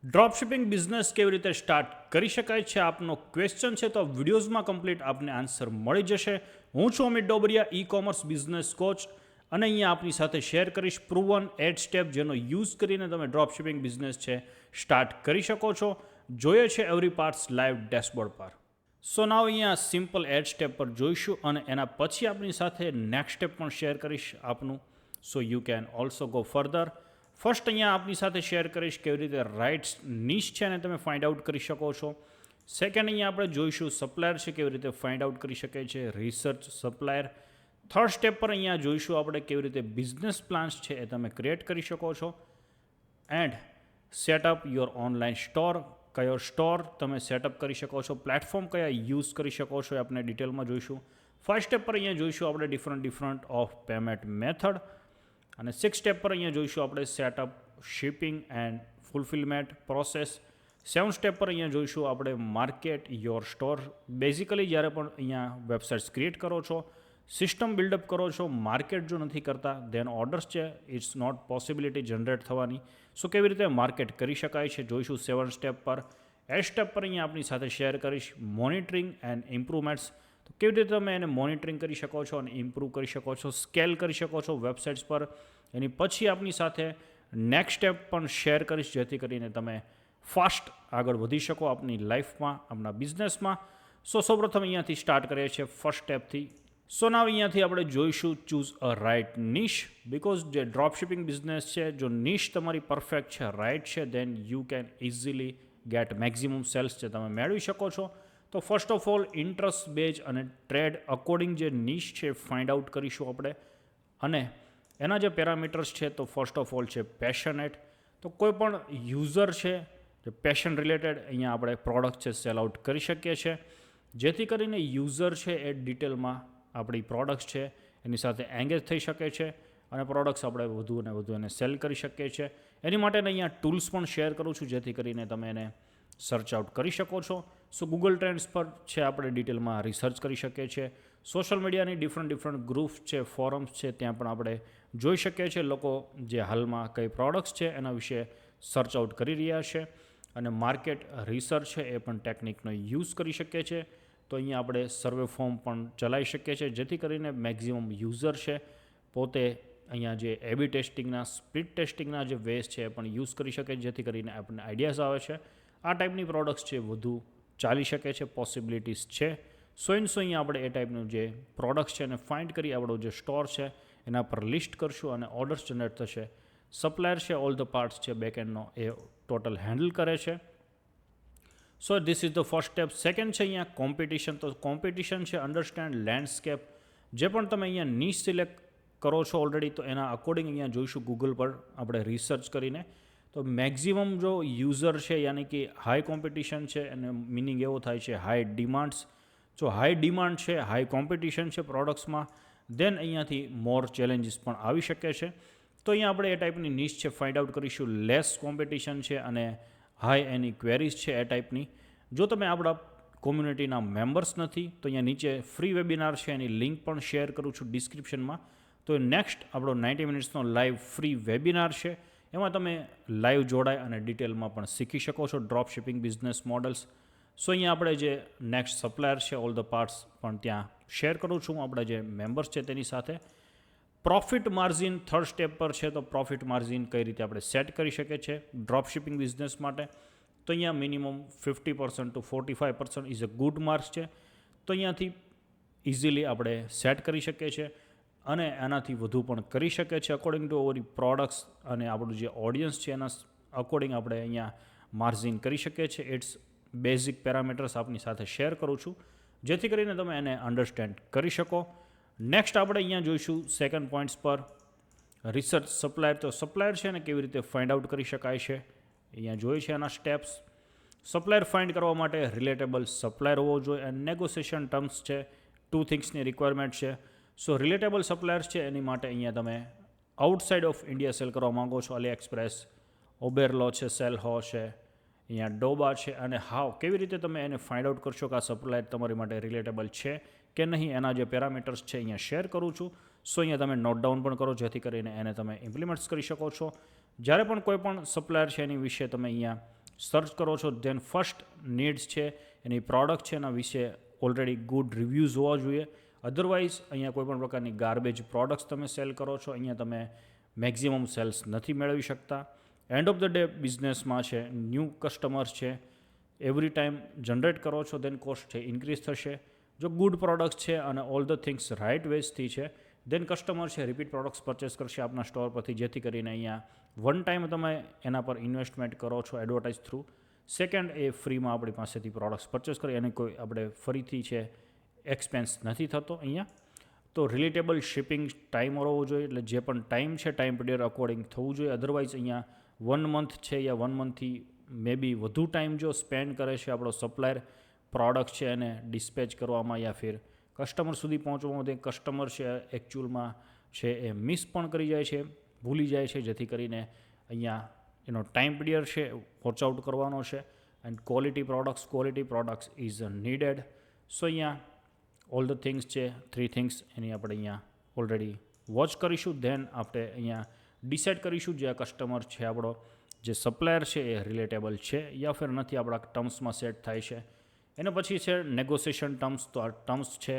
ડ્રોપશિપિંગ business કેવી રીતે start કરી શકાય છે આપનો ક્વેશ્ચન છે તો વિડીયોઝમાં કમ્પ્લીટ આપને આન્સર મળી જશે. હું છું Amit Dobariya, e commerce business coach, અને અહીંયા આપની સાથે શેર કરીશ પ્રૂવન 8 સ્ટેપ જેનો યુઝ કરીને તમે ડ્રોપશિપિંગ બિઝનેસ છે સ્ટાર્ટ કરી શકો છો. જોઈએ છે એવરી પાર્ટ્સ લાઈવ ડેશબોર્ડ પર. સો નાવ અહીંયા સિમ્પલ 8 સ્ટેપ પર જોઈશું અને એના પછી આપની સાથે નેક્સ્ટ સ્ટેપ પણ શેર કરીશ આપનું. So you can also go further. First અહીંયા આપની સાથે શેર કરીશ કેવી રીતે રાઇટ્સ નિશ છે અને તમે ફાઇન્ડ આઉટ કરી શકો છો. સેકન્ડ અહીંયા આપણે જોઈશું સપ્લાયર છે કેવી રીતે ફાઇન્ડ આઉટ કરી શકે છે, રિસર્ચ સપ્લાયર. થર્ડ સ્ટેપ પર અહીંયા જોઈશું આપણે કેવી રીતે બિઝનેસ પ્લાન્સ છે એ તમે ક્રિએટ કરી શકો છો. And setup your online store, કયો સ્ટોર તમે સેટઅપ કરી શકો છો, પ્લેટફોર્મ કયા યુઝ કરી શકો છો એ આપણે ડિટેલમાં જોઈશું. ફર્સ્ટ સ્ટેપ પર અહીંયા જોઈશું આપણે ડિફરન્ટ ઓફ પેમેન્ટ મેથડ. અને 6 સ્ટેપ પર અહીંયા જોઈશું આપણે setup, shipping and fulfilment process. 7 step પર અહીંયા જોઈશું આપણે માર્કેટ યોર સ્ટોર. બેઝિકલી જ્યારે પણ અહીંયા વેબસાઇટ્સ ક્રિએટ કરો છો, સિસ્ટમ બિલ્ડઅપ કરો છો, માર્કેટ જો નથી કરતા દેન ઓર્ડર્સ છે ઇટ્સ નોટ પોસિબિલિટી જનરેટ થવાની. સો કેવી રીતે માર્કેટ કરી શકાય છે જોઈશું 7 સ્ટેપ પર. 8 સ્ટેપ પર અહીંયા આપની સાથે શેર કરીશ મોનિટરિંગ એન્ડ ઇમ્પ્રુવમેન્ટ્સ. તો કેવી રીતે તમે એને મોનિટરિંગ કરી શકો છો અને ઇમ્પ્રૂવ કરી શકો છો, સ્કેલ કરી શકો છો વેબસાઇટ્સ પર. એની પછી આપની સાથે નેક્સ્ટ સ્ટેપ પણ શેર કરીશ જેથી કરીને તમે ફાસ્ટ આગળ વધી શકો આપની લાઈફમાં, આપણા બિઝનેસમાં. સો સૌપ્રથમ અહીંયાથી સ્ટાર્ટ કરીએ છીએ ફર્સ્ટ સ્ટેપથી. સો નાવ અહીંયાથી આપણે જોઈશું ચૂઝ અ રાઇટ નિશ. બિકોઝ જે ડ્રોપશિપિંગ બિઝનેસ છે, જો નિશ તમારી પરફેક્ટ છે, રાઇટ છે, then you can easily get maximum sales છે તમે મેળવી શકો છો. તો first of all interest base અને ટ્રેડ અકોર્ડિંગ જે નિશ છે ફાઇન્ડ આઉટ કરીશું આપણે. અને એના જે પેરામીટર્સ છે તો ફર્સ્ટ ઓફ ઓલ છે પેશનેટ. તો કોઈ પણ યુઝર છે જે પેશન રિલેટેડ અહીંયા આપણે પ્રોડક્ટ છે સેલ આઉટ કરી શકીએ છીએ જેથી કરીને યુઝર છે એ ડિટેલમાં આપણી પ્રોડક્ટ્સ છે એની સાથે એંગેજ થઈ શકે છે અને પ્રોડક્ટ્સ આપણે વધુ અને વધુ એને સેલ કરી શકીએ છીએ. એની માટે અહીંયા ટૂલ્સ પણ શેર કરું છું જેથી કરીને તમે એને સર્ચ આઉટ કરી શકો છો. સો ગૂગલ ટ્રેન્ડ્સ પર છે આપણે ડિટેલમાં રિસર્ચ કરી શકીએ છીએ. સોશિયલ મીડિયાની ડિફરન્ટ ગ્રુપ્સ છે, ફોરમ્સ છે, ત્યાં પણ આપણે જોઈ શકીએ છીએ લોકો જે હાલમાં કઈ પ્રોડક્ટ્સ છે એના વિશે સર્ચ આઉટ કરી રહ્યા છે. અને માર્કેટ રિસર્ચ છે એ પણ ટેકનિકનો યુઝ કરી શકીએ છીએ. તો અહીંયા આપણે સર્વે ફોર્મ પણ ચલાવી શકીએ છીએ જેથી કરીને મેક્ઝિમમ યુઝર છે પોતે અહીંયા જે એબી ટેસ્ટિંગના, સ્પ્લિટ ટેસ્ટિંગના જે વેઝ છે એ પણ યુઝ કરી શકે જેથી કરીને આપણને આઈડિયાઝ આવે છે આ ટાઈપની પ્રોડક્ટ્સ છે વધુ ચાલી શકે છે, પોસિબિલિટીઝ છે. સો અહીંયા આપણે એ ટાઈપનું જે પ્રોડક્ટ્સ છે એને ફાઇન્ડ કરી આપણો જે સ્ટોર છે એના પર લિસ્ટ કરશું અને ઓર્ડર્સ જનરેટ થશે. સપ્લાયર છે ઓલ ધ પાર્ટ્સ છે બેકએન્ડનો એ ટોટલ હેન્ડલ કરે છે. So this is the first step. Second છે અહીંયા કોમ્પિટિશન. તો કોમ્પિટિશન છે અન્ડરસ્ટેન્ડ લેન્ડસ્કેપ. જે પણ તમે અહીંયા નિશ સિલેક્ટ કરો છો ઓલરેડી તો એના અકોર્ડિંગ અહીંયા જોઈશું ગૂગલ પર આપણે રિસર્ચ કરીને. તો મેક્ઝિમમ જો યુઝર છે યાની કે હાઈ કોમ્પિટિશન છે અને મિનિંગ એવો થાય છે હાઈ ડિમાન્ડ્સ. જો હાઈ ડિમાન્ડ છે, હાઈ કોમ્પિટિશન છે પ્રોડક્ટ્સમાં, દેન અહીંયાથી મોર ચેલેન્જીસ પણ આવી શકે છે. તો અહીંયા આપણે એ ટાઈપની નિશ છે ફાઇન્ડ આઉટ કરીશું. લેસ કોમ્પિટિશન છે અને હાઈ એની ક્વેરીઝ છે એ ટાઈપની. જો તમે આપણા કોમ્યુનિટીના મેમ્બર્સ નથી તો અહીંયા નીચે ફ્રી વેબિનાર છે એની લિંક પણ શેર કરું છું ડિસ્ક્રિપ્શનમાં. તો નેક્સ્ટ આપણો 90 મિનિટ્સનો લાઈવ ફ્રી વેબિનાર છે. એમાં તમે લાઈવ જોડાય અને ડિટેલમાં પણ શીખી શકો છો ડ્રોપ શિપિંગ બિઝનેસ મોડલ્સ. સો અહીંયા આપણે જે નેક્સ્ટ સપ્લાયર છે ઓલ ધ પાર્ટ્સ પણ ત્યાં શેર કરું છું આપણા જે મેમ્બર્સ છે તેની સાથે. પ્રોફિટ માર્જિન થર્ડ સ્ટેપ પર છે. તો પ્રોફિટ માર્જિન કઈ રીતે આપણે સેટ કરી શકીએ છીએ ડ્રોપ શિપિંગ બિઝનેસ માટે. તો અહીંયા minimum 50% to 45% is a good marks છે. તો અહીંયાથી ઇઝીલી આપણે સેટ કરી શકીએ છીએ અને એનાથી વધુ પણ કરી શકે છે અકોર્ડિંગ ટુ અવર પ્રોડક્ટ્સ અને આપણું જે ઓડિયન્સ છે એના અકોર્ડિંગ આપણે અહીંયા માર્જિન કરી શકીએ છીએ. ઇટ્સ બેઝિક પેરામીટર્સ આપની સાથે શેર કરું છું જેથી કરીને તમે એને અન્ડરસ્ટેન્ડ કરી શકો. નેક્સ્ટ આપણે અહીંયા જોઈશું સેકન્ડ પોઈન્ટ્સ પર રિસર્ચ સપ્લાયર. તો સપ્લાયર છે ને કેવી રીતે ફાઇન્ડ આઉટ કરી શકાય છે અહીંયા જોઈએ છે એના સ્ટેપ્સ. સપ્લાયર ફાઇન્ડ કરવા માટે રિલેટેબલ સપ્લાયર હોવો જોઈએ અને નેગોશિએશન ટર્મ્સ છે, 2 થિંગ્સની રિક્વાયરમેન્ટ છે. સો રિલેટેબલ સપ્લાયર્સ છે એની માટે અહીંયા તમે આઉટસાઇડ ઓફ ઇન્ડિયા સેલ કરવા માગો છો, અલી એક્સપ્રેસ, ઓબેરલો છે, સેલહો છે, અહીંયા ડોબા છે. અને હાવ કેવી રીતે તમે એને ફાઇન્ડ આઉટ કરશો કે આ સપ્લાયર તમારી માટે રિલેટેબલ છે કે નહીં એના જે પેરામીટર્સ છે અહીંયા શેર કરું છું. સો અહીંયા તમે નોટ ડાઉન પણ કરો જેથી કરીને એને તમે ઇમ્પ્લિમેન્ટ્સ કરી શકો છો. જ્યારે પણ કોઈ પણ સપ્લાયર છે એની વિશે તમે અહીંયા સર્ચ કરો છો ધેન ફર્સ્ટ નીડ્સ છે એની પ્રોડક્ટ છે એના વિશે ઓલરેડી ગુડ રિવ્યૂઝ હોવા જોઈએ. અધરવાઇઝ અહીંયા કોઈ પણ પ્રકારની ગાર્બેજ પ્રોડક્ટ્સ તમે સેલ કરો છો, અહીંયા તમે મેક્ઝિમમ સેલ્સ નથી મેળવી શકતા. એન્ડ ઓફ ધ ડે બિઝનેસમાં છે ન્યૂ કસ્ટમર્સ છે એવરી ટાઈમ જનરેટ કરો છો ધેન કોસ્ટ છે ઇન્ક્રીઝ થશે. જો ગુડ પ્રોડક્ટ્સ છે અને ઓલ ધ થિંગ્સ રાઇટ વેઝથી છે ધેન કસ્ટમર છે રિપીટ પ્રોડક્ટ્સ પરચેસ કરશે આપના સ્ટોર પરથી, જેથી કરીને અહીંયા વન ટાઈમ તમે એના પર ઇન્વેસ્ટમેન્ટ કરો છો એડવર્ટાઇઝ થ્રુ. સેકન્ડ એ ફ્રીમાં આપણી પાસેથી પ્રોડક્ટ્સ પરચેસ કરી અને કોઈ આપણે ફરીથી છે એક્સપેન્સ નથી થતો અહીંયા. તો રિલેટેબલ શિપિંગ ટાઈમ હોવો જોઈએ, એટલે જે પણ ટાઈમ છે ટાઈમ પીરિયડ અકોર્ડિંગ થવું જોઈએ. અધરવાઇઝ અહીંયા 1 મંથ છે યા 1 મંથથી મે બી વધુ ટાઈમ જો સ્પેન્ડ કરે છે આપણો સપ્લાયર પ્રોડક્ટ છે એને ડિસ્પેચ કરવામાં યા ફિર કસ્ટમર સુધી પહોંચવામાં, તે કસ્ટમર છે એકચ્યુઅલમાં છે એ મિસ પણ કરી જાય છે, ભૂલી જાય છે, જેથી કરીને અહીંયા એનો ટાઈમ પીરિયડ છે વોચ આઉટ કરવાનો છે. And quality products is needed. So અહીંયા ઓલ ધ થિંગ્સ છે 3 થિંગ્સ એની આપણે અહીંયા ઓલરેડી વોચ કરીશું. ધેન આપણે અહીંયા ડિસાઇડ કરીશું જે આ કસ્ટમર છે આપણો જે સપ્લાયર છે એ રિલેટેબલ છે યા ફિર નથી, આપણા ટર્મ્સમાં સેટ થાય છે. એના પછી છે નેગોશિએશન ટર્મ્સ. તો આ ટર્મ્સ છે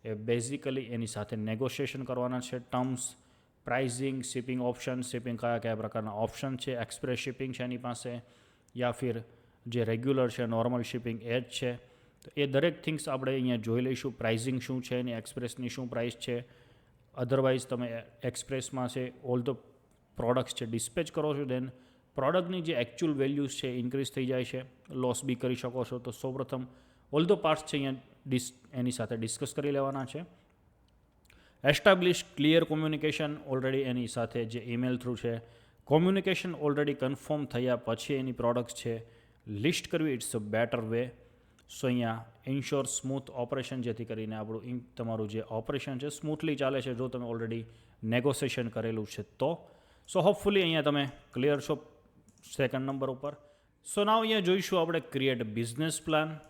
એ બેઝિકલી એની સાથે નેગોશિએશન કરવાના છે. Terms, pricing, shipping option, shipping કયા પ્રકારના ઓપ્શન છે, એક્સપ્રેસ શિપિંગ છે એની પાસે યા ફિર જે રેગ્યુલર છે નોર્મલ શિપિંગ એ જ છે. તો એ દરેક થિંગ્સ આપણે અહીંયા જોઈ લઈશું. પ્રાઇઝિંગ શું છે એની, એક્સપ્રેસની શું પ્રાઇસ છે. અધરવાઇઝ તમે એક્સપ્રેસમાં છે ઓલ ધ પ્રોડક્ટ્સ છે ડિસ્પેચ કરો છો દેન પ્રોડક્ટની જે એકચ્યુઅલ વેલ્યુઝ છે ઇન્ક્રીઝ થઈ જાય છે, લોસ બી કરી શકો છો. તો સૌપ્રથમ ઓલ ધ પાર્ટ્સ છે અહીંયા એની સાથે ડિસ્કસ કરી લેવાના છે. એસ્ટાબ્લિશ ક્લિયર કોમ્યુનિકેશન, ઓલરેડી એની સાથે જે ઈમેલ થ્રુ છે કોમ્યુનિકેશન ઓલરેડી કન્ફર્મ થયા પછી એની પ્રોડક્ટ્સ છે લિસ્ટ કરવી, ઇટ્સ અ બેટર વે. સો અહીંયા ઇન્શ્યોર સ્મૂથ ઓપરેશન, જેથી કરીને આપણું તમારું જે ઓપરેશન છે સ્મૂથલી ચાલે છે જો તમે ઓલરેડી નેગોશિએશન કરેલું છે તો. સો હોપફુલી અહીંયા તમે ક્લિયર છો સેકન્ડ નંબર ઉપર. સો નાવ અહીંયા જોઈશું આપણે create business plan,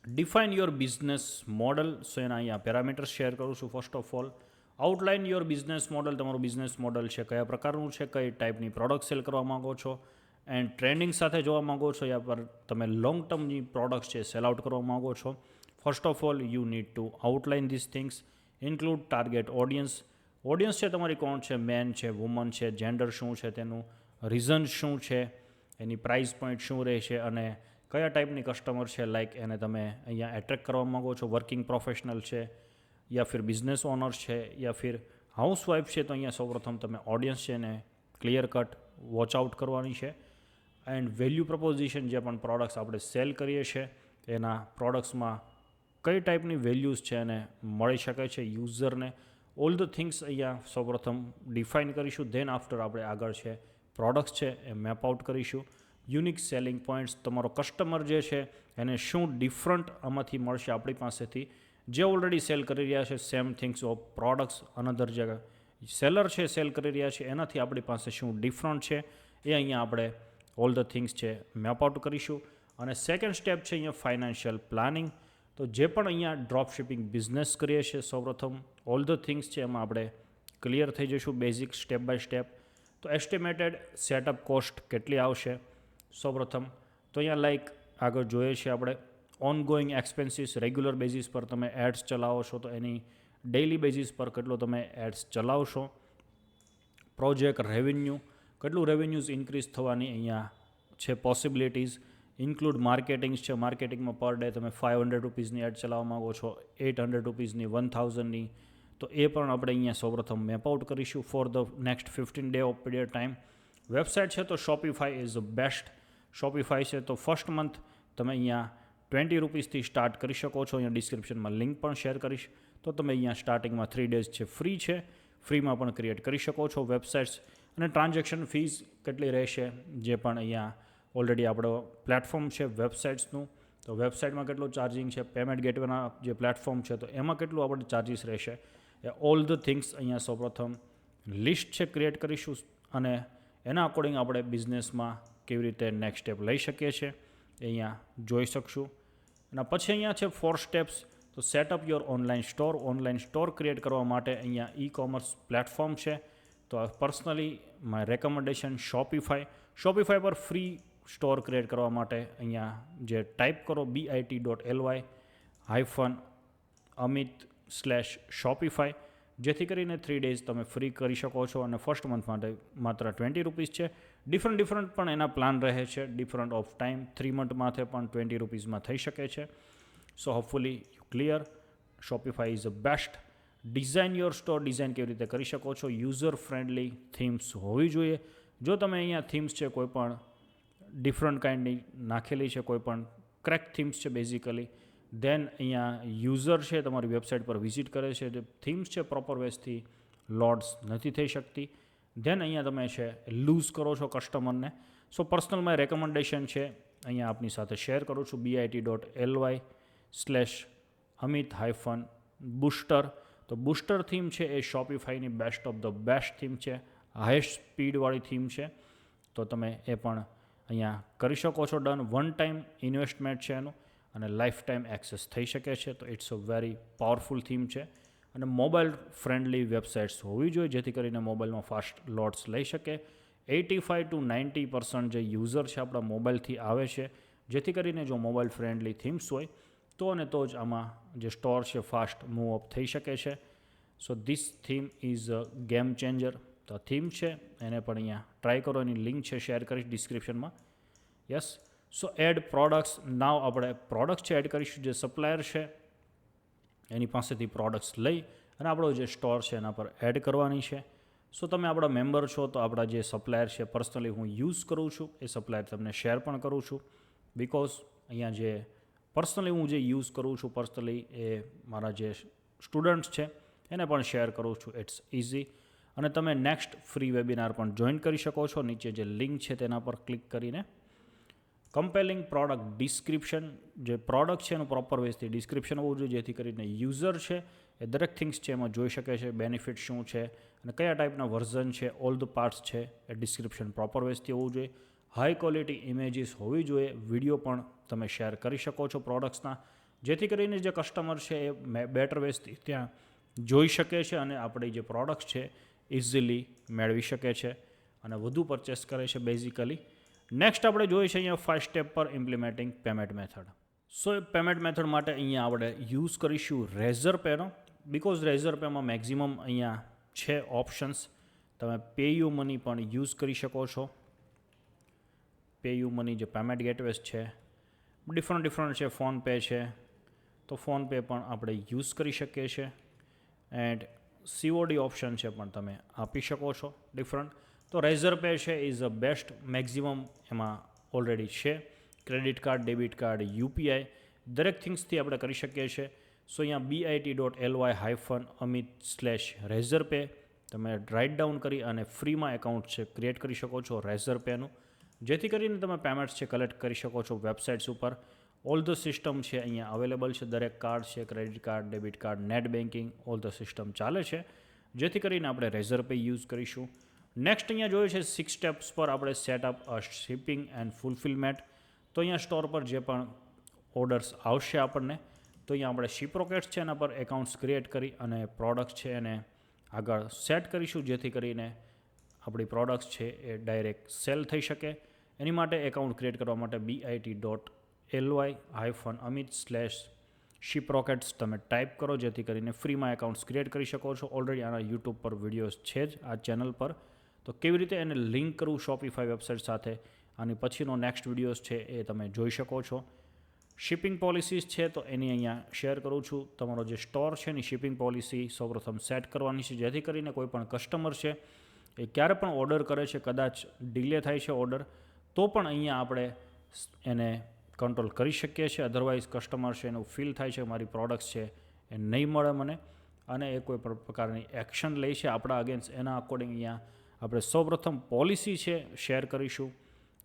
define your business model. So એના અહીંયા પેરામીટર્સ શેર કરું છું. First of all outline your business model, તમારું બિઝનેસ મોડલ છે કયા પ્રકારનું છે, કઈ ટાઈપની પ્રોડક્ટ સેલ કરવા માગો છો એન્ડ ટ્રેન્ડિંગ સાથે જોવા માગો છો યા પર તમે લોંગ ટર્મની પ્રોડક્ટ્સ છે સેલ આઉટ કરવા માગો છો. First of all you need to outline this things, include target audience. Audience છે તમારી કોણ છે, મેન છે, વુમન છે, જેન્ડર શું છે, તેનું રીઝન શું છે, એની પ્રાઇસ પોઈન્ટ શું રહેશે અને કયા ટાઈપની કસ્ટમર છે લાઈક એને તમે અહીંયા એટ્રેક્ટ કરવા માગો છો. વર્કિંગ પ્રોફેશનલ છે યા ફિર બિઝનેસ ઓનર છે યા ફિર હાઉસવાઈફ છે. તો અહીંયા સૌપ્રથમ તમે ઓડિયન્સ છે એને ક્લિયર કટ વોચ આઉટ કરવાની છે. એન્ડ વેલ્યુ પ્રપોઝિશન, જે પણ પ્રોડક્ટ્સ આપણે સેલ કરીએ છીએ એના પ્રોડક્ટ્સમાં કઈ ટાઈપની વેલ્યુઝ છે એને મળી શકે છે યુઝરને. ઓલ ધ થિંગ્સ અહીંયા સૌપ્રથમ ડિફાઇન કરીશું. ધેન આફ્ટર આપણે આગળ છે પ્રોડક્ટ્સ છે એ મેપ આઉટ કરીશું. યુનિક સેલિંગ પોઈન્ટ્સ, તમારો કસ્ટમર જે છે એને શું ડિફરન્ટ આમાંથી મળશે આપણી પાસેથી, જે ઓલરેડી સેલ કરી રહ્યા છે same things of products another જે સેલર છે સેલ કરી રહ્યા છે એનાથી આપણી પાસે શું ડિફરન્ટ છે એ અહીંયા આપણે ઓલ ધ થિંગ્સ છે મેપ આઉટ કરીશું. અને સેકન્ડ સ્ટેપ છે અહીંયા ફાઇનાન્શિયલ પ્લાનિંગ. તો જે પણ અહીંયા ડ્રોપ શિપિંગ બિઝનેસ કરીએ છીએ સૌપ્રથમ ઓલ ધ થિંગ્સ છે એમાં આપણે ક્લિયર થઈ જઈશું બેઝિક સ્ટેપ બાય સ્ટેપ. તો એસ્ટિમેટેડ સેટઅપ કોસ્ટ કેટલી આવશે સૌપ્રથમ, તો અહીંયા લાઈક આગળ જોઈએ છીએ આપણે on going expenses, regular basis પર તમે એડ્સ ચલાવો છો તો એની ડેઇલી બેઝિસ પર કેટલો તમે એડ્સ ચલાવશો. પ્રોજેક્ટ રેવન્યુ, કેટલું રેવન્યુઝ ઇન્ક્રીઝ થવાની અહીંયા છે પોસિબિલિટીઝ. ઇન્ક્લુડ માર્કેટિંગ્સ છે, માર્કેટિંગમાં પર ડે તમે 500 રૂપીઝની એડ ચલાવવા માગો છો, 800 રૂપીઝની, 1000ની. તો એ પણ આપણે અહીંયા સૌપ્રથમ મેપ આઉટ કરીશું for the next 15 day off period time. Website છે તો શોપિફાઈ ઇઝ ધ બેસ્ટ. શોપિફાઈ છે તો ફર્સ્ટ મંથ તમે અહીંયા 20 રૂપીઝથી સ્ટાર્ટ કરી શકો છો. અહીંયા ડિસ્ક્રિપ્શનમાં લિંક પણ શેર કરીશ. તો તમે અહીંયા સ્ટાર્ટિંગમાં 3 ડેઝ છે ફ્રી છે, ફ્રીમાં પણ ક્રિએટ કરી શકો છો વેબસાઇટ્સ. અને ટ્રાન્ઝેક્શન ફીસ કેટલી રહેશે, જે પણ અહીંયા ઓલરેડી આપણો પ્લેટફોર્મ છે વેબસાઇટ્સનું, તો વેબસાઇટમાં કેટલું ચાર્જિંગ છે, પેમેન્ટ ગેટવેના જે પ્લેટફોર્મ છે તો એમાં કેટલું આપણે ચાર્જિસ રહેશે, એ ઓલ ધ થિંગ્સ અહીંયા સૌપ્રથમ લિસ્ટ છે ક્રિએટ કરીશું. અને એના અકોર્ડિંગ આપણે બિઝનેસમાં કેવી રીતે નેક્સ્ટ સ્ટેપ લઈ શકીએ છીએ એ અહીંયા જોઈ શકશું. અને પછી અહીંયા છે 4 સ્ટેપ્સ. તો setup your online store. Online store create કરવા માટે અહીંયા ઈ કોમર્સ પ્લેટફોર્મ છે. તો પર્સનલી માય રેકમેન્ડેશન શોપિફાઈ. શોપિફાઈ પર ફ્રી સ્ટોર ક્રિએટ કરવા માટે અહીંયા જે ટાઈપ કરો bit.ly-amit/shopify, જેથી કરીને 3 days તમે ફ્રી કરી શકો છો અને ફર્સ્ટ મંથ માટે માત્ર ₹20 છે. ડિફરન્ટ પણ એના પ્લાન રહે છે, ડિફરન્ટ ઓફ ટાઈમ. 3 મંથ માટે પણ ₹20 થઈ શકે છે. So hopefully you clear. Shopify is the best. Design your store. Design કેવી રીતે કરી શકો છો? યુઝર ફ્રેન્ડલી થીમ્સ હોવી જોઈએ. જો તમે અહીંયા થીમ્સ છે કોઈ પણ ડિફરન્ટ કાઇન્ડની નાખેલી છે, કોઈ પણ ક્રેક થીમ્સ છે બેઝિકલી, દેન અહીંયા યુઝર છે તમારી વેબસાઇટ પર વિઝિટ કરે છે, જે થીમ્સ છે પ્રોપર વેઝથી લોડ્સ નથી થઈ શકતી, દેન અહીંયા તમે છે લૂઝ કરો છો કસ્ટમરને. સો પર્સનલ માય રેકમેન્ડેશન છે અહીંયા આપની સાથે શેર કરું છું, bit.ly/amit-booster. તો બૂસ્ટર થીમ છે એ શોપિફાઈની best of the best theme છે, હાઈએસ્ટ સ્પીડવાળી થીમ છે. તો તમે એ પણ અહીંયા કરી શકો છો ડન. વન ટાઈમ ઇન્વેસ્ટમેન્ટ છે એનું અને લાઈફ ટાઈમ એક્સેસ થઈ શકે છે. તો it's a very powerful theme છે અને મોબાઈલ ફ્રેન્ડલી વેબસાઇટ્સ હોવી જોઈએ જેથી કરીને મોબાઈલમાં ફાસ્ટ લોડ્સ લઈ શકે. 85 to 90% જે યુઝર છે આપણા મોબાઈલથી આવે છે, જેથી કરીને જો મોબાઈલ ફ્રેન્ડલી થીમ્સ હોય તો અને તો જ આમાં જે સ્ટોર છે ફાસ્ટ મૂવ અપ થઈ શકે છે. So this theme is a game changer. તો થીમ છે એને પણ અહીંયા ટ્રાય કરો. એની લિંક છે શેર કરીશ ડિસ્ક્રિપ્શનમાં. યસ. સો એડ પ્રોડક્ટ્સ. નાવ આપણે પ્રોડક્ટ છે એડ કરીશું. જે સપ્લાયર છે એની પાસેથી પ્રોડક્ટ્સ લઈ અને આપણો જે સ્ટોર છે એના પર એડ કરવાની છે. સો તમે આપણા મેમ્બર છો તો આપણા જે સપ્લાયર છે પર્સનલી હું યુઝ કરું છું એ સપ્લાયર તમને શેર પણ કરું છું, બિકોઝ અહીંયા જે પર્સનલી હું જે યુઝ કરું છું પર્સનલી એ મારા જે સ્ટુડન્ટ્સ છે એને પણ શેર કરું છું. It's easy. અને તમે નેક્સ્ટ ફ્રી વેબિનાર પણ જોઈન કરી શકો છો. નીચે જે લિંક છે તેના પર ક્લિક કરીને. કમ્પેલિંગ પ્રોડક્ટ ડિસ્ક્રિપ્શન. જે પ્રોડક્ટ છે એનું પ્રોપર વેઝથી ડિસ્ક્રિપ્શન હોવું જોઈએ જેથી કરીને યુઝર છે એ દરેક થિંગ્સ છે એમાં જોઈ શકે છે, બેનિફિટ શું છે અને કયા ટાઈપના વર્ઝન છે, ઓલ ધ પાર્ટ્સ છે એ ડિસ્ક્રિપ્શન પ્રોપર વેઝથી હોવું જોઈએ. હાઈ ક્વોલિટી ઇમેજીસ હોવી જોઈએ. વિડીયો પણ તમે શેર કરી શકો છો પ્રોડક્ટ્સના, જેથી કરીને જે કસ્ટમર છે એ બેટર વેઝથી ત્યાં જોઈ શકે છે અને આપણી જે પ્રોડક્ટ્સ છે ઇઝીલી મેળવી શકે છે અને વધુ પરચેસ કરે છે બેઝિકલી. નેક્સ્ટ આપણે જોઈએ છે અહીંયા 5 સ્ટેપ પર ઇમ્પ્લિમેન્ટિંગ પેમેન્ટ મેથડ. સો એ પેમેન્ટ મેથડ માટે અહીંયા આપણે યુઝ કરીશું રેઝરપેનો, બિકોઝ રેઝરપેમાં મેક્ઝિમમ અહીંયા છે ઓપ્શન્સ. તમે પેયુ મની પણ યુઝ કરી શકો છો. પેયુ મની જે પેમેન્ટ ગેટવેઝ છે ડિફરન્ટ છે. ફોનપે છે તો ફોનપે પણ આપણે યુઝ કરી શકીએ છીએ એન્ડ COD ઓપ્શન છે પણ તમે આપી શકો છો ડિફરન્ટ. તો રેઝરપે છે ઇઝ અ બેસ્ટ. મેક્ઝિમમ એમાં ઓલરેડી છે. Credit card, debit card, UPI દરેક થિંગ્સથી આપણે કરી શકીએ છીએ. સો અહીંયા bit.ly-amit/રેઝરપે તમે રાઇટ ડાઉન કરી અને ફ્રીમાં એકાઉન્ટ છે ક્રિએટ કરી શકો છો રેઝરપેનું, જેથી કરીને તમે પેમેન્ટ્સ છે કલેક્ટ કરી શકો છો વેબસાઇટ્સ ઉપર. ઓલ ધ સિસ્ટમ છે અહીંયા અવેલેબલ છે. દરેક કાર્ડ છે, credit card, debit card, net banking, all the system ચાલે છે, જેથી કરીને આપણે રેઝરપે યુઝ કરીશું. નેક્સ્ટ અહીંયા જોઈએ છે 6 સ્ટેપ્સ પર આપણે સેટઅપ શિપિંગ એન્ડ ફુલફિલમેન્ટ. તો અહીંયા સ્ટોર પર જે પણ ઓર્ડર્સ આવશે આપણને તો અહીંયા આપણે શિપરોકેટ્સ છે એના પર એકાઉન્ટ્સ ક્રિએટ કરી અને પ્રોડક્ટ્સ છે એને આગળ સેટ કરીશું, જેથી કરીને આપણી પ્રોડક્ટ્સ છે એ ડાયરેક્ટ સેલ થઈ શકે. એની માટે એકાઉન્ટ ક્રિએટ કરવા માટે bit.ly-amit/shiprockets તમે ટાઈપ કરો, જેથી કરીને ફ્રીમાં એકાઉન્ટ્સ ક્રિએટ કરી શકો છો. ઓલરેડી આના યુટ્યુબ પર વિડીયોઝ છે જ આ ચેનલ પર. તો કેવી રીતે એને લિંક કરવું શોપિફાઈ વેબસાઇટ સાથે આની પછીનો નેક્સ્ટ વિડીયોઝ છે એ તમે જોઈ શકો છો. શિપિંગ પોલિસીસ છે તો એની અહીંયા શેર કરું છું. તમારો જે સ્ટોર છે એની શિપિંગ પોલિસી સૌપ્રથમ સેટ કરવાની છે, જેથી કરીને કોઈ પણ કસ્ટમર છે એ ક્યારે પણ ઓર્ડર કરે છે, કદાચ ડિલે થાય છે ઓર્ડર તો પણ અહીંયા આપણે એને કંટ્રોલ કરી શકીએ છીએ. અધરવાઇઝ કસ્ટમર છે એનું ફીલ થાય છે મારી પ્રોડક્ટ્સ છે એ નહીં મળે મને અને એ કોઈ પણ પ્રકારની એક્શન લે છે આપણા અગેન્સ્ટ. એના અકોર્ડિંગ અહીંયા આપણે સૌપ્રથમ પોલિસી છે શેર કરીશું,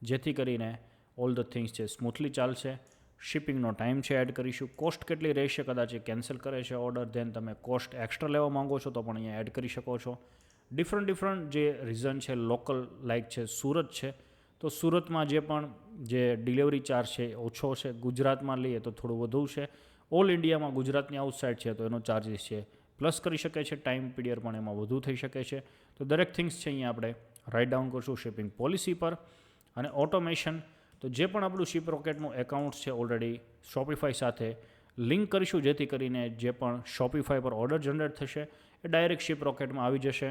જેથી કરીને ઓલ ધ થિંગ્સ છે સ્મૂથલી ચાલશે. શિપિંગનો ટાઈમ છે એડ કરીશું. કોસ્ટ કેટલી રહેશે, કદાચ એ કેન્સલ કરે છે ઓર્ડર, ધેન તમે કોસ્ટ એક્સ્ટ્રા લેવા માંગો છો તો પણ અહીંયા એડ કરી શકો છો. ડિફરન્ટ જે રીઝન છે લોકલ, લાઇક છે સુરત છે તો સુરતમાં જે પણ જે ડિલિવરી ચાર્જ છે ઓછો છે. ગુજરાતમાં લઈએ તો થોડું વધુ છે. ઓલ ઇન્ડિયામાં ગુજરાતની આઉટસાઇડ છે તો એનો ચાર્જીસ છે પ્લસ કરી શકે છે. ટાઈમ પીરિયડ પણ એમાં વધુ થઈ શકે છે. તો દરેક થિંગ્સ છે અહીંયા આપણે રાઇટ ડાઉન કરશું શિપિંગ પોલિસી પર. અને ઓટોમેશન, તો જે પણ આપણું શિપ રોકેટનું એકાઉન્ટ છે ઓલરેડી શોપિફાઈ સાથે લિંક કરીશું, જેથી કરીને જે પણ શોપિફાઈ પર ઓર્ડર જનરેટ થશે એ ડાયરેક્ટ શિપ રોકેટમાં આવી જશે.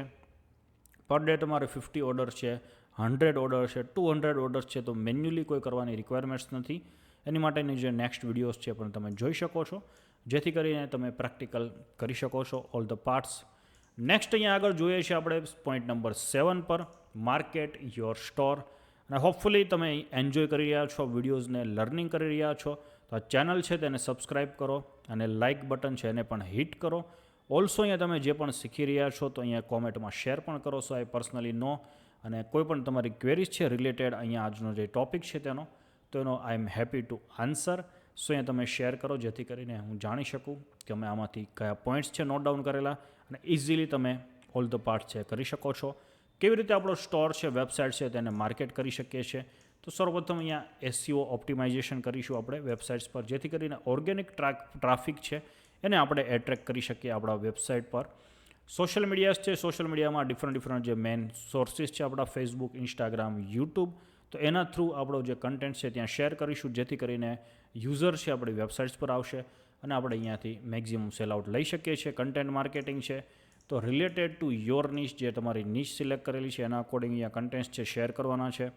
પર ડે તમારે 50 ઓર્ડર છે, 100 ઓર્ડર છે, 200 ઓર્ડર છે, તો મેન્યુઅલી કોઈ કરવાની રિક્વાયરમેન્ટ્સ નથી. એની માટેની જે નેક્સ્ટ વિડીયોઝ છે પણ તમે જોઈ શકો છો, જેથી કરીને તમે પ્રેક્ટિકલ કરી શકો છો ઓલ ધ પાર્ટ્સ. નેક્સ્ટ અહીંયા આગળ જોઈએ છીએ આપણે પોઈન્ટ નંબર 7 પર, માર્કેટ યોર સ્ટોર. અને હોપફુલી તમે એન્જોય કરી રહ્યા છો વિડીયોઝને, લર્નિંગ કરી રહ્યા છો. તો આ ચેનલ છે તેને સબસ્ક્રાઈબ કરો અને લાઇક બટન છે એને પણ હિટ કરો. ઓલ્સો અહીંયા તમે જે પણ શીખી રહ્યા છો તો અહીંયા કોમેન્ટમાં શેર પણ કરો. સો આઈ પર્સનલી નો, અને કોઈ પણ તમારી ક્વેરીઝ છે રિલેટેડ અહીંયા આજનો જે ટોપિક છે તેનો, તો એનો આઈ એમ હેપી ટુ આન્સર. સો અહીંયા તમે શેર કરો, જેથી કરીને હું જાણી શકું કે અમે આમાંથી કયા પોઈન્ટ્સ છે નોટ ડાઉન કરેલા, અને ઇઝીલી તમે ઓલ ધ પાર્ટ છે કરી શકો છો. કેવી રીતે આપણો સ્ટોર છે, વેબસાઇટ છે તેને માર્કેટ કરી શકીએ છીએ. તો સર્વપ્રથમ અહીંયા એસઈઓ ઓપ્ટિમાઇઝેશન કરીશું આપણે વેબસાઇટ્સ પર, જેથી કરીને ઓર્ગેનિક ટ્રાફિક છે એને આપણે એટ્રેક્ટ કરી શકીએ આપણા વેબસાઇટ પર. સોશિયલ મીડિયાઝ છે, સોશિયલ મીડિયામાં ડિફરન્ટ જે મેઇન સોર્સિસ છે આપણા ફેસબુક, ઇન્સ્ટાગ્રામ, યુટ્યુબ, તો એના થ્રુ આપણો જે કન્ટેન્ટ છે ત્યાં શેર કરીશું, જેથી કરીને યુઝર છે આપણી વેબસાઇટ્સ પર આવશે અને આપણે અહીંયાથી મેક્ઝિમમ સેલ આઉટ લઈ શકીએ છીએ. કન્ટેન્ટ માર્કેટિંગ છે તો રિલેટેડ ટુ યોર નીશ, જે તમારી નીશ સિલેક્ટ કરેલી છે એના અકોર્ડિંગ અહીંયા કન્ટેન્ટ્સ છે શેર કરવાના છે.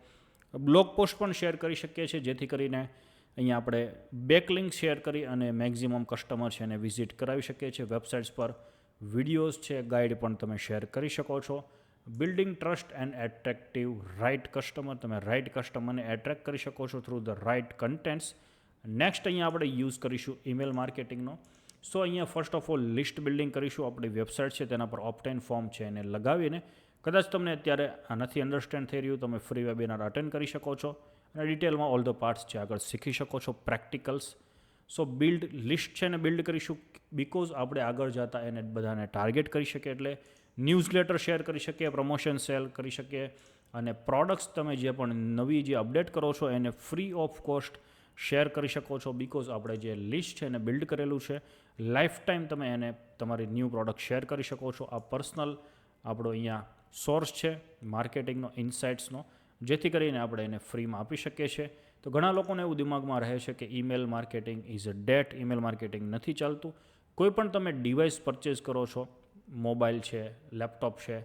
બ્લોગ પોસ્ટ પણ શેર કરી શકીએ છીએ, જેથી કરીને અહીંયા આપણે બેકલિંક શેર કરી અને મેક્ઝિમમ કસ્ટમર છે એને વિઝિટ કરાવી શકીએ છીએ વેબસાઇટ્સ પર. વિડીયોઝ છે, ગાઈડ પણ તમે શેર કરી શકો છો. Building trust and attractive right customer, તમે રાઇટ કસ્ટમરને એટ્રેક્ટ કરી શકો છો through the right contents. Next અહીંયા આપણે યુઝ કરીશું ઈમેલ માર્કેટિંગનો. સો અહીંયા first of all list building કરીશું. આપણી વેબસાઇટ છે તેના પર ઓપ્ટેન ફોર્મ છે એને લગાવીને, કદાચ તમને અત્યારે આ નથી અન્ડરસ્ટેન્ડ થઈ રહ્યું, તમે ફ્રી વેબિનાર અટેન્ડ કરી શકો છો અને ડિટેલમાં ઓલ ધ પાર્ટ્સ છે આગળ શીખી શકો છો, પ્રેક્ટિકલ્સ. સો બિલ્ડ લિસ્ટ છે એને બિલ્ડ કરીશું, બિકોઝ આપણે આગળ જતા એને બધાને ટાર્ગેટ કરી શકીએ, એટલે ન્યૂઝલેટર શેર કરી શકીએ, પ્રમોશન સેલ કરી શકીએ, અને પ્રોડક્ટ્સ તમે જે પણ નવી જે અપડેટ કરો છો એને ફ્રી ઓફ કોસ્ટ શેર કરી શકો છો, બિકોઝ આપણે જે લિસ્ટ છે એને બિલ્ડ કરેલું છે. લાઈફ ટાઈમ તમે એને તમારી ન્યૂ પ્રોડક્ટ શેર કરી શકો છો. આ પર્સનલ આપણો અહીંયા સોર્સ છે માર્કેટિંગનો, ઇન્સાઇટ્સનો, જેથી કરીને આપણે એને ફ્રીમાં આપી શકીએ છીએ. તો ઘણા લોકોને એવું દિમાગમાં રહે છે કે email marketing is a date, email marketing નથી ચાલતું. કોઈ પણ તમે ડિવાઇસ પરચેઝ કરો છો, મોબાઈલ છે, લેપટોપ છે,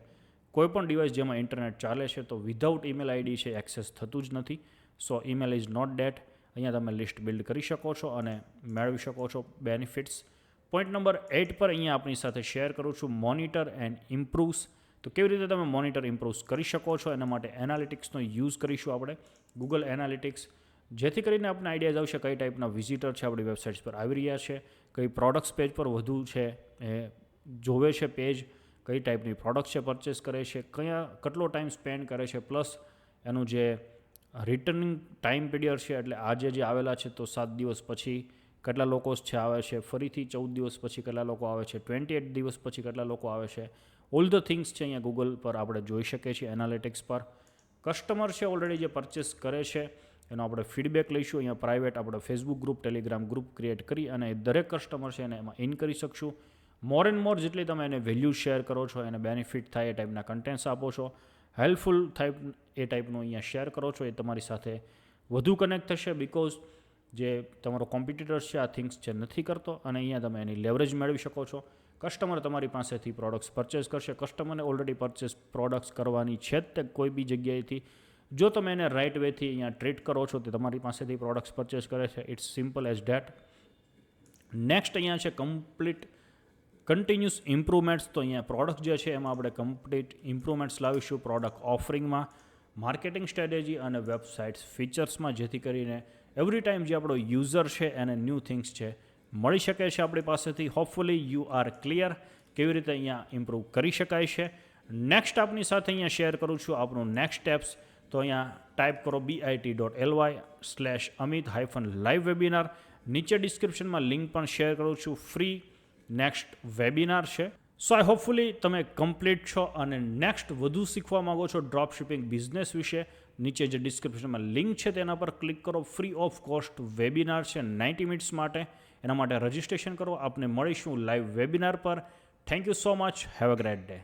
કોઈ પણ ડિવાઇસ જેમાં ઇન્ટરનેટ ચાલે છે, તો વિધાઉટ ઈમેલ આઈડી છે એક્સેસ થતું જ નથી. સો ઈમેલ ઇઝ નોટ ડેટ. અહીંયા તમે લિસ્ટ બિલ્ડ કરી શકો છો અને મેળવી શકો છો બેનિફિટ્સ. પોઈન્ટ નંબર 8 પર અહીંયા આપણી સાથે શેર કરું છું મોનિટર એન્ડ ઇમ્પ્રૂવ્સ. તો કેવી રીતે તમે મોનિટર ઇમ્પ્રૂવ્સ કરી શકો છો, એના માટે એનાલિટિક્સનો યુઝ કરીશું આપણે, ગૂગલ એનાલિટિક્સ, જેથી કરીને આપણે આઈડિયાઝ આવશે કઈ ટાઈપના વિઝિટર છે આપણી વેબસાઇટ્સ પર આવી રહ્યા છે, કઈ પ્રોડક્ટ્સ પેજ પર વધુ છે એ જોવે છે પેજ, કઈ ટાઈપની પ્રોડક્ટ છે પરચેસ કરે છે, કેટલો ટાઈમ સ્પેન્ડ કરે છે, પ્લસ એનું જે રિટર્નિંગ ટાઈમ પીરિયડ છે, એટલે આજે જે આવેલા છે તો 7 દિવસ પછી કેટલા લોકો છે આવે છે, ફરીથી 14 દિવસ પછી કેટલા લોકો આવે છે, 28 દિવસ પછી કેટલા લોકો આવે છે. ઓલ ધ થિંગ્સ છે અહીંયા ગૂગલ પર આપણે જોઈ શકીએ છીએ એનાલિટિક્સ પર. કસ્ટમર છે ઓલરેડી જે પરચેસ કરે છે એનો આપણે ફીડબેક લઈશું. અહીંયા પ્રાઇવેટ આપણે Facebook group, Telegram group create કરી અને દરેક કસ્ટમર છે એને એમાં ઇન કરી શકશું. મોર એન્ડ મોર જેટલી તમે એને વેલ્યુ શેર કરો છો, એને બેનિફિટ થાય એ ટાઈપના કન્ટેન્ટ્સ આપો છો, હેલ્પફુલ થાય એ ટાઈપનું અહીંયા શેર કરો છો, એ તમારી સાથે વધુ કનેક્ટ થશે, બિકોઝ જે તમારો કોમ્પિટિટર્સ છે આ થિંગ્સ છે નથી કરતો, અને અહીંયા તમે એની લેવરેજ મેળવી શકો છો. કસ્ટમર તમારી પાસેથી પ્રોડક્ટ્સ પરચેસ કરશે. કસ્ટમરને ઓલરેડી પરચેસ પ્રોડક્ટ્સ કરવાની છે જ તે કોઈ બી જગ્યાએથી. જો તમે એને રાઇટ વેથી અહીંયા ટ્રીટ કરો છો તો તમારી પાસેથી પ્રોડક્ટ્સ પરચેસ કરે છે. It's simple as that. Next અહીંયા છે કન્ટિન્યુઅસ ઇમ્પ્રુવમેન્ટ્સ. તો અહીંયા પ્રોડક્ટ જે છે એમાં આપણે complete improvements લાવીશું product ઓફરિંગમાં, marketing strategy અને વેબસાઇટ્સ ફીચર્સમાં, જેથી કરીને એવરી ટાઈમ જે આપણો યુઝર છે એને ન્યૂ થિંગ્સ છે મળી શકે છે આપણી પાસેથી. હોપફુલી યુ આર ક્લિયર કેવી રીતે અહીંયા ઇમ્પ્રૂવ કરી શકાય છે. નેક્સ્ટ આપની સાથે અહીંયા શેર કરું છું આપણું નેક્સ્ટ સ્ટેપ્સ. તો અહીંયા ટાઈપ કરો bit.ly/amit-live webinar. નીચે ડિસ્ક્રિપ્શનમાં લિંક પણ શેર કરું છું, ફ્રી નેક્સ્ટ વેબિનાર છે. સો આઈ હોપફુલી તમે કમ્પ્લીટ છો અને નેક્સ્ટ વધુ શીખવા માગો છો ડ્રોપ શિપિંગ બિઝનેસ વિશે, નીચે જે ડિસ્ક્રિપ્શનમાં લિંક છે તેના પર ક્લિક કરો. ફ્રી ઓફ કોસ્ટ વેબિનાર છે 90 મિનિટ્સ માટે. એના માટે રજિસ્ટ્રેશન કરો. આપને મળીશું લાઈવ વેબિનાર પર. Thank you so much. Have a great day.